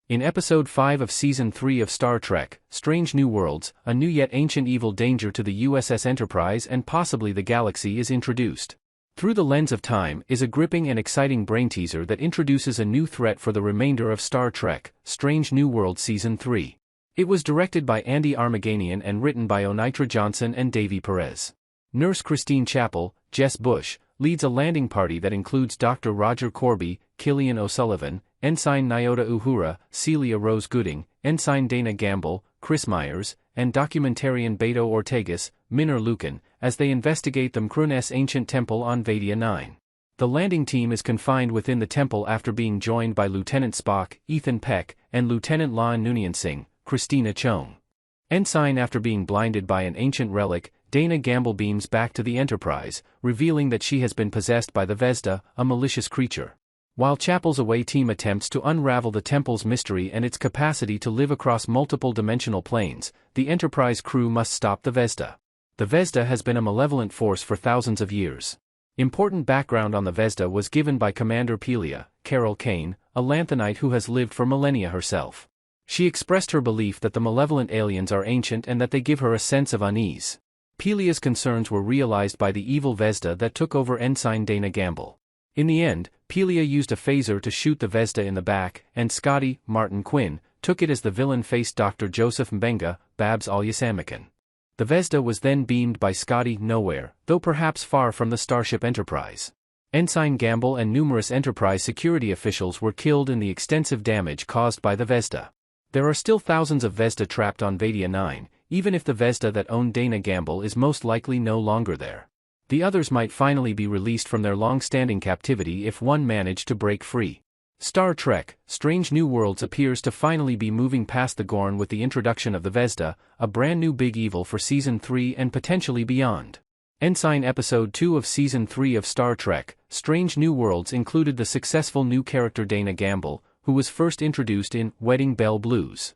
In Episode 5 of Season 3 of Star Trek, Strange New Worlds, a new yet ancient evil danger to the USS Enterprise and possibly the galaxy is introduced. Through the Lens of Time is a gripping and exciting brain teaser that introduces a new threat for the remainder of Star Trek, Strange New Worlds Season 3. It was directed by Andy Armaganian and written by Onitra Johnson and Davy Perez. Nurse Christine Chapel, Jess Bush, leads a landing party that includes Dr. Roger Corby, Killian O'Sullivan, Ensign Nyota Uhura, Celia Rose Gooding, Ensign Dana Gamble, Chris Myers, and documentarian Beto Ortegas, Minor Lucan, as they investigate the Mkrun's ancient temple on Vezda 9. The landing team is confined within the temple after being joined by Lieutenant Spock, Ethan Peck, and Lieutenant Lon Noonien Singh, Christina Chong. Ensign after being blinded by an ancient relic, Dana Gamble beams back to the Enterprise, revealing that she has been possessed by the Vezda, a malicious creature. While Chapel's away team attempts to unravel the temple's mystery and its capacity to live across multiple dimensional planes, the Enterprise crew must stop the Vezda. The Vezda has been a malevolent force for thousands of years. Important background on the Vezda was given by Commander Pelia, Carol Kane, a Lanthanite who has lived for millennia herself. She expressed her belief that the malevolent aliens are ancient and that they give her a sense of unease. Pelia's concerns were realized by the evil Vezda that took over Ensign Dana Gamble. In the end, Pelia used a phaser to shoot the Vezda in the back, and Scotty, Martin Quinn, took it as the villain faced Dr. Joseph Mbenga, Babs Alyasamakan. The Vezda was then beamed by Scotty nowhere, though perhaps far from the Starship Enterprise. Ensign Gamble and numerous Enterprise security officials were killed in the extensive damage caused by the Vezda. There are still thousands of Vezda trapped on Vezda 9, even if the Vezda that owned Dana Gamble is most likely no longer there. The others might finally be released from their long-standing captivity if one managed to break free. Star Trek, Strange New Worlds appears to finally be moving past the Gorn with the introduction of the Vezda, a brand new big evil for Season 3 and potentially beyond. Ensign Episode 2 of Season 3 of Star Trek, Strange New Worlds included the successful new character Dana Gamble, who was first introduced in Wedding Bell Blues.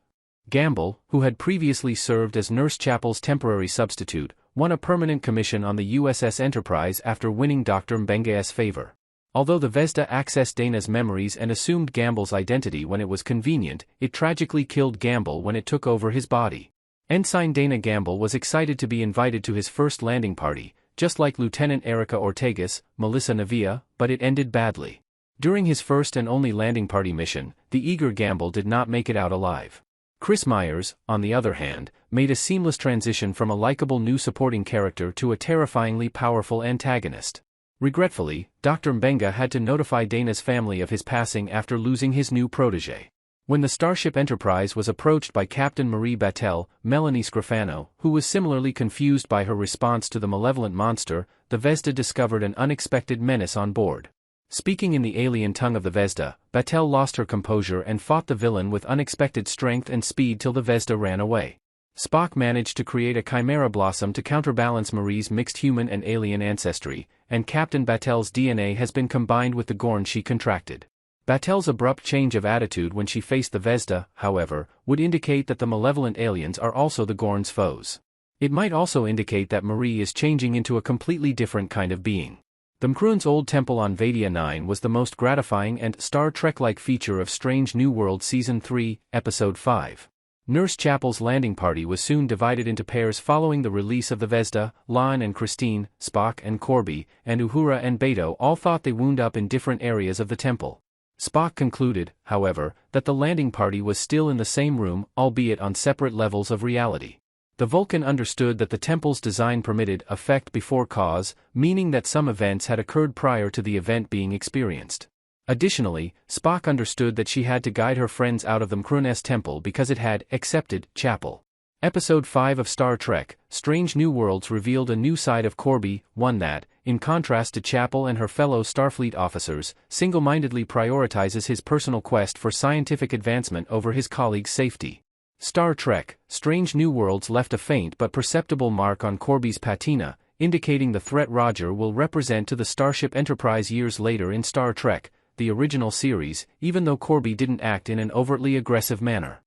Gamble, who had previously served as Nurse Chapel's temporary substitute, won a permanent commission on the USS Enterprise after winning Dr. Mbenga's favor. Although the Vezda accessed Dana's memories and assumed Gamble's identity when it was convenient, it tragically killed Gamble when it took over his body. Ensign Dana Gamble was excited to be invited to his first landing party, just like Lieutenant Erica Ortegas, Melissa Navia, but it ended badly. During his first and only landing party mission, the eager Gamble did not make it out alive. Chris Myers, on the other hand, made a seamless transition from a likable new supporting character to a terrifyingly powerful antagonist. Regretfully, Dr. Mbenga had to notify Dana's family of his passing after losing his new protege. When the Starship Enterprise was approached by Captain Marie Battelle, Melanie Scrofano, who was similarly confused by her response to the malevolent monster, the Vezda discovered an unexpected menace on board. Speaking in the alien tongue of the Vezda, Battelle lost her composure and fought the villain with unexpected strength and speed till the Vezda ran away. Spock managed to create a chimera blossom to counterbalance Marie's mixed human and alien ancestry, and Captain Battelle's DNA has been combined with the Gorn she contracted. Battelle's abrupt change of attitude when she faced the Vezda, however, would indicate that the malevolent aliens are also the Gorn's foes. It might also indicate that Marie is changing into a completely different kind of being. The Mkrun's old temple on Vezda 9 was the most gratifying and Star Trek-like feature of Strange New Worlds Season 3, Episode 5. Nurse Chapel's landing party was soon divided into pairs following the release of the Vezda. Lon and Christine, Spock and Corby, and Uhura and Beto all thought they wound up in different areas of the temple. Spock concluded, however, that the landing party was still in the same room, albeit on separate levels of reality. The Vulcan understood that the temple's design permitted effect before cause, meaning that some events had occurred prior to the event being experienced. Additionally, Spock understood that she had to guide her friends out of the Mkrun's temple because it had accepted Chapel. Episode 5 of Star Trek, Strange New Worlds revealed a new side of Corby, one that, in contrast to Chapel and her fellow Starfleet officers, single-mindedly prioritizes his personal quest for scientific advancement over his colleagues' safety. Star Trek, Strange New Worlds left a faint but perceptible mark on Corby's patina, indicating the threat Roger will represent to the Starship Enterprise years later in Star Trek, the original series, even though Corby didn't act in an overtly aggressive manner.